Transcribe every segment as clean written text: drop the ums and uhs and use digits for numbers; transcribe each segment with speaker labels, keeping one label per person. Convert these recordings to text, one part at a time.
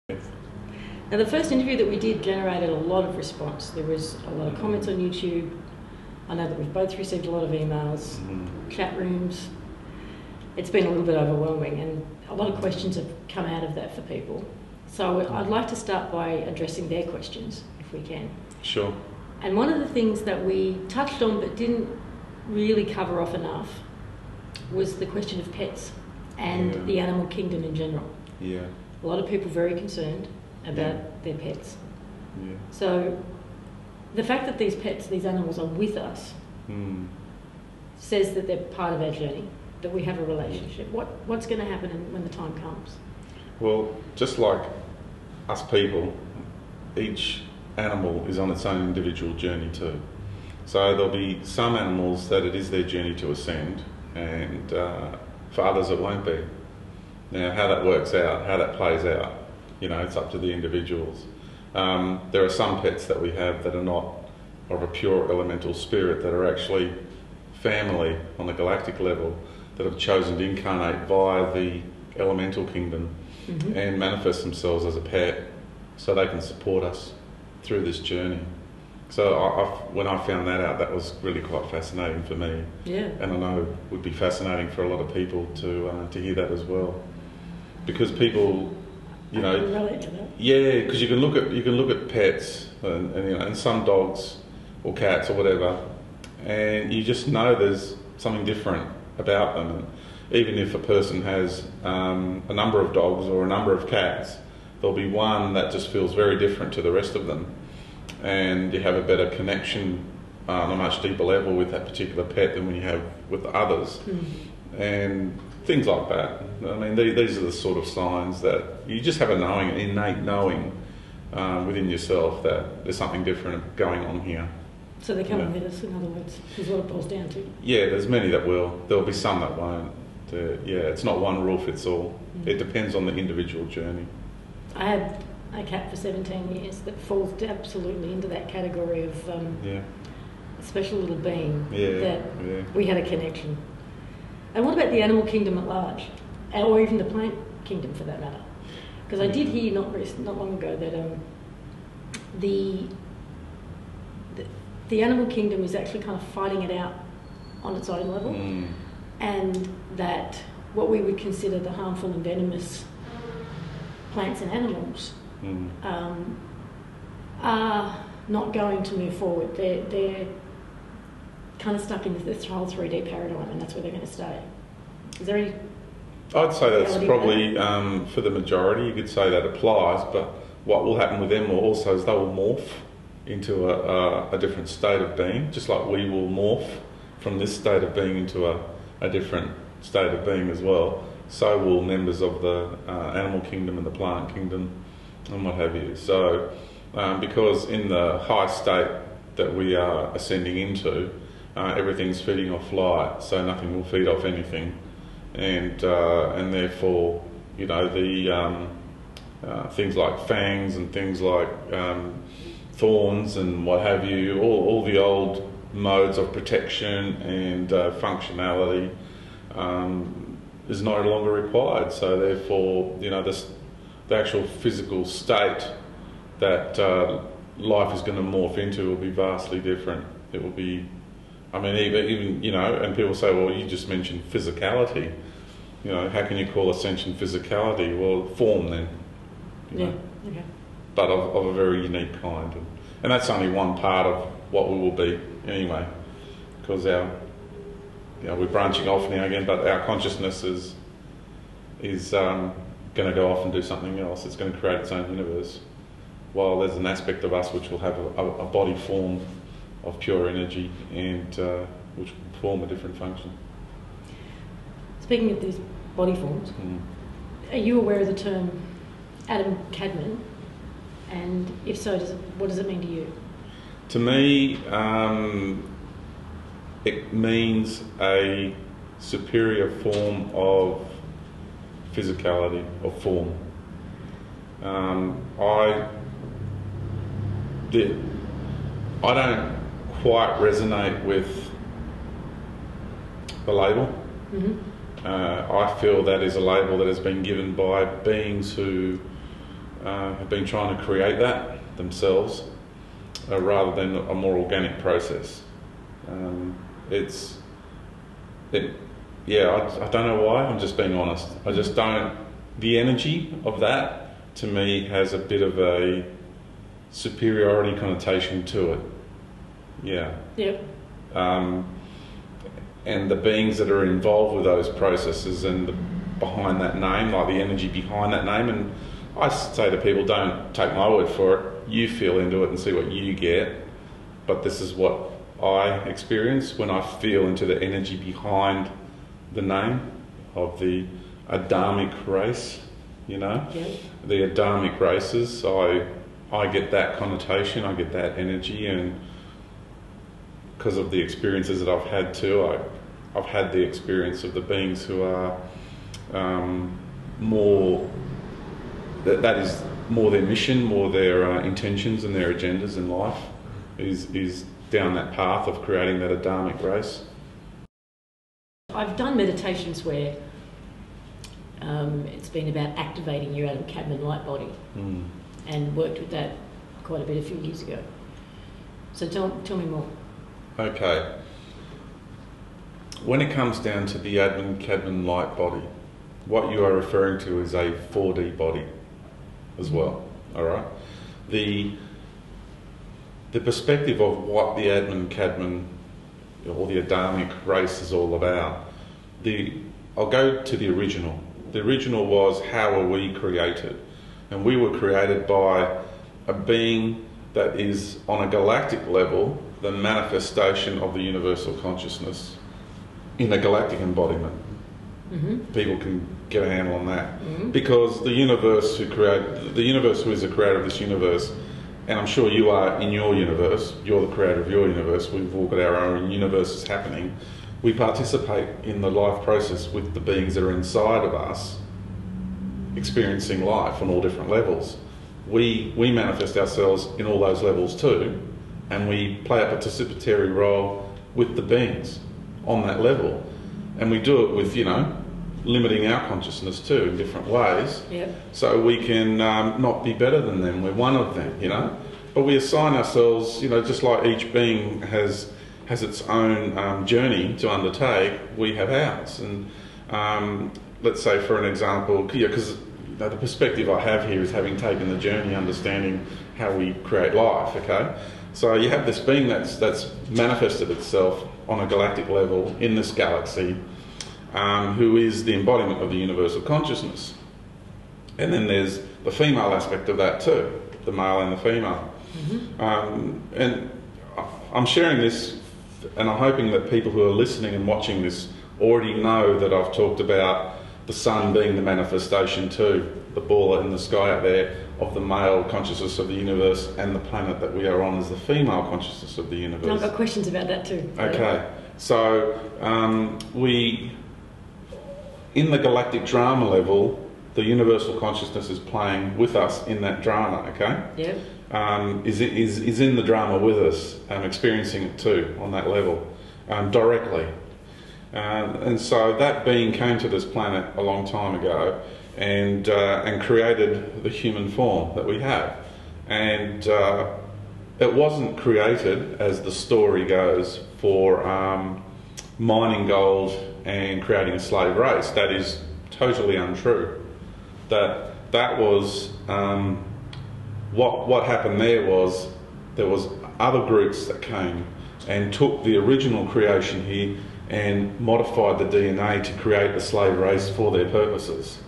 Speaker 1: Now, the first interview that we did generated a lot of response. There was a lot of comments on YouTube. I know that we've both received a lot of emails, chat rooms. It's been a little bit overwhelming, and a lot of questions have come out of that for people. So I'd like to start by addressing their questions, if we can.
Speaker 2: Sure.
Speaker 1: And one of the things that we touched on but didn't really cover off enough was the question of pets and the animal kingdom in general.
Speaker 2: Yeah.
Speaker 1: A lot of people very concerned about their pets.
Speaker 2: Yeah.
Speaker 1: So the fact that these pets, these animals are with us says that they're part of our journey, that we have a relationship. What's going to happen when the time comes?
Speaker 2: Well, just like us people, each animal is on its own individual journey too. So there'll be some animals that it is their journey to ascend, and for others it won't be. Now, how that works out, how that plays out, it's up to the individuals. There are some pets that we have that are not of a pure elemental spirit, that are actually family on the galactic level, that have chosen to incarnate via the elemental kingdom and manifest themselves as a pet so they can support us through this journey. So when I found that out, that was really quite fascinating for me.
Speaker 1: Yeah. And
Speaker 2: I know it would be fascinating for a lot of people to hear that as well, because people,
Speaker 1: I can relate to that.
Speaker 2: Yeah, because you can look at pets and some dogs or cats or whatever, and you just know there's something different about them. And even if a person has a number of dogs or a number of cats, there'll be one that just feels very different to the rest of them, and you have a better connection on a much deeper level with that particular pet than when you have with others. And things like that. I mean, these are the sort of signs that you just have an innate knowing within yourself that there's something different going on here.
Speaker 1: So they're coming with us, in other words, is what it boils down to.
Speaker 2: Yeah, there's many that will. There'll be some that won't. It's not one rule fits all. It depends on the individual journey.
Speaker 1: I had a cat for 17 years that falls absolutely into that category of a special little being that we had a connection. And what about the animal kingdom at large, or even the plant kingdom for that matter? Because I did hear not long ago that the animal kingdom is actually kind of fighting it out on its own level, and that what we would consider the harmful and venomous plants and animals are not going to move forward. They're kind of stuck in this whole 3D paradigm, and that's where they're going to stay. Is there any?
Speaker 2: I'd say that's probably for the majority. You could say that applies, but what will happen with them also is they will morph into a different state of being, just like we will morph from this state of being into a different state of being as well. So will members of the animal kingdom and the plant kingdom and what have you. So because in the high state that we are ascending into, everything's feeding off light, so nothing will feed off anything, and therefore, the things like fangs and things like thorns and what have you, all the old modes of protection and functionality is no longer required. So therefore, the actual physical state that life is going to morph into will be vastly different. It will be, I mean, even and people say, well, you just mentioned physicality. How can you call ascension physicality? Well, form then.
Speaker 1: Okay.
Speaker 2: But of a very unique kind. And that's only one part of what we will be anyway, because we're branching off now again, but our consciousness is going to go off and do something else. It's going to create its own universe, while there's an aspect of us which will have a body form of pure energy, and which will form a different function.
Speaker 1: Speaking of these body forms, are you aware of the term Adam Cadman? And if so, what does it mean to you?
Speaker 2: To me, it means a superior form of physicality, or form. I don't quite resonate with the label. I feel that is a label that has been given by beings who have been trying to create that themselves rather than a more organic process. I don't know why, I'm just being honest. I just don't, the energy of that to me has a bit of a superiority connotation to it. Yeah.
Speaker 1: Yep.
Speaker 2: And the beings that are involved with those processes and behind that name, like the energy behind that name, and I say to people, don't take my word for it, you feel into it and see what you get, but this is what I experience when I feel into the energy behind the name of the Adamic race, you know.
Speaker 1: Yep. The
Speaker 2: Adamic races, I get that connotation, I get that energy, and because of the experiences that I've had too, I've had the experience of the beings who are more, that is more their mission, more their intentions and their agendas in life is down that path of creating that Adamic race.
Speaker 1: I've done meditations where it's been about activating your Adam Cadman light body, and worked with that quite a bit a few years ago. So tell me more.
Speaker 2: Okay. When it comes down to the Adam Cadman light body, what you are referring to is a 4D body as well. All right. The perspective of what the Adam Cadman or the Adamic race is all about. I'll go to the original. The original was, how are we created? And we were created by a being that is on a galactic level the manifestation of the universal consciousness in a galactic embodiment. People can get a handle on that, because the universe who is the creator of this universe, and I'm sure you are in your universe, you're the creator of your universe, we've all got our own universes happening. We participate in the life process with the beings that are inside of us, experiencing life on all different levels. We manifest ourselves in all those levels too, and we play a participatory role with the beings on that level. And we do it with, limiting our consciousness too in different ways.
Speaker 1: Yep.
Speaker 2: So we can not be better than them, we're one of them, But we assign ourselves, just like each being has its own journey to undertake, we have ours. And let's say, for an example, because the perspective I have here is having taken the journey, understanding how we create life, okay? So you have this being that's manifested itself on a galactic level in this galaxy, who is the embodiment of the universal consciousness. And then there's the female aspect of that too, the male and the female. And I'm sharing this, and I'm hoping that people who are listening and watching this already know that I've talked about the sun being the manifestation too, the ball in the sky out there, of the male consciousness of the universe, and the planet that we are on is the female consciousness of the universe.
Speaker 1: I've got questions about that too.
Speaker 2: Okay, so in the galactic drama level, the universal consciousness is playing with us in that drama, okay?
Speaker 1: Yeah.
Speaker 2: Is in the drama with us, experiencing it too on that level, directly. And so that being came to this planet a long time ago and created the human form that we have. And it wasn't created, as the story goes, for mining gold and creating a slave race. That is totally untrue. That was what happened. There was other groups that came and took the original creation here and modified the DNA to create the slave race for their purposes.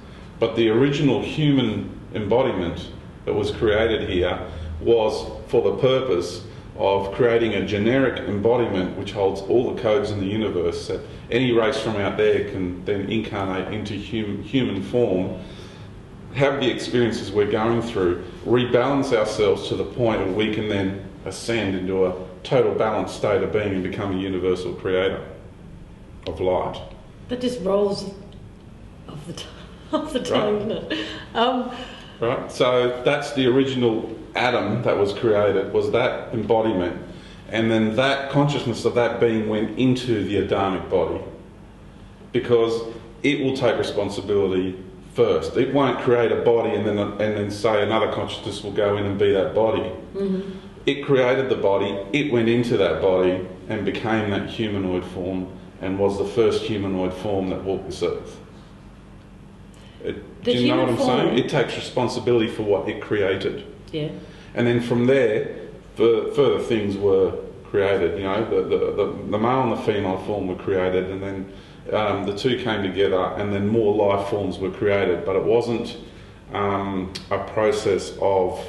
Speaker 2: But the original human embodiment that was created here was for the purpose of creating a generic embodiment which holds all the codes in the universe, that any race from out there can then incarnate into human form, have the experiences we're going through, rebalance ourselves to the point where we can then ascend into a total balanced state of being and become a universal creator of light.
Speaker 1: That just rolls off the tongue,
Speaker 2: right.
Speaker 1: Isn't it?
Speaker 2: Right, so that's the original Adam that was created, was that embodiment, and then that consciousness of that being went into the Adamic body, because it will take responsibility first. It won't create a body and then say another consciousness will go in and be that body.
Speaker 1: Mm-hmm.
Speaker 2: It created the body, it went into that body and became that humanoid form and was the first humanoid form that walked this earth. Do you know what I'm saying? It takes responsibility for what it created.
Speaker 1: Yeah.
Speaker 2: And then from there, further things were created. You know, the male and the female form were created, and then the two came together, and then more life forms were created. But it wasn't a process of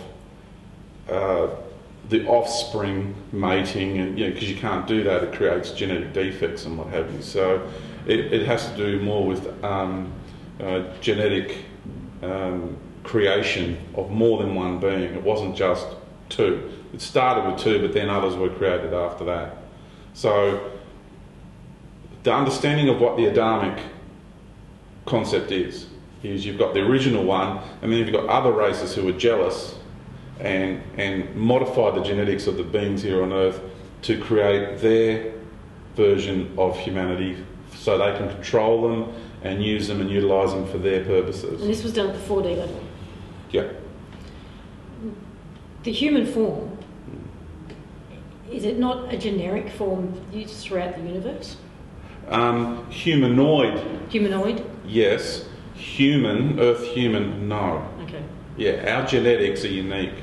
Speaker 2: the offspring mating, and because you can't do that, it creates genetic defects and what have you. So it has to do more with genetic creation of more than one being. It wasn't just two. It started with two, but then others were created after that. So the understanding of what the Adamic concept is you've got the original one, and then you've got other races who are jealous and modify the genetics of the beings here on Earth to create their version of humanity so they can control them and use them and utilise them for their purposes.
Speaker 1: And this was done at the 4D level?
Speaker 2: Yeah.
Speaker 1: The human form, is it not a generic form used throughout the universe?
Speaker 2: Humanoid.
Speaker 1: Humanoid?
Speaker 2: Yes. Human, Earth human, no.
Speaker 1: Okay.
Speaker 2: Yeah, our genetics are unique.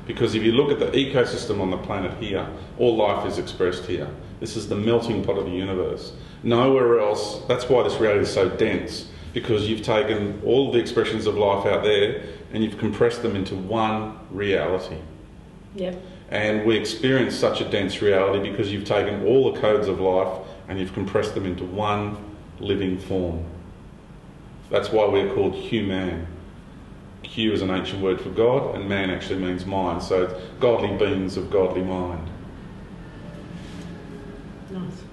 Speaker 2: Because if you look at the ecosystem on the planet here, all life is expressed here. This is the melting pot of the universe. Nowhere else, that's why this reality is so dense, because you've taken all the expressions of life out there and you've compressed them into one reality.
Speaker 1: Yep.
Speaker 2: And we experience such a dense reality because you've taken all the codes of life and you've compressed them into one living form. That's why we're called human. Hu is an ancient word for God, and man actually means mind. So it's godly beings of godly mind.
Speaker 1: Nice.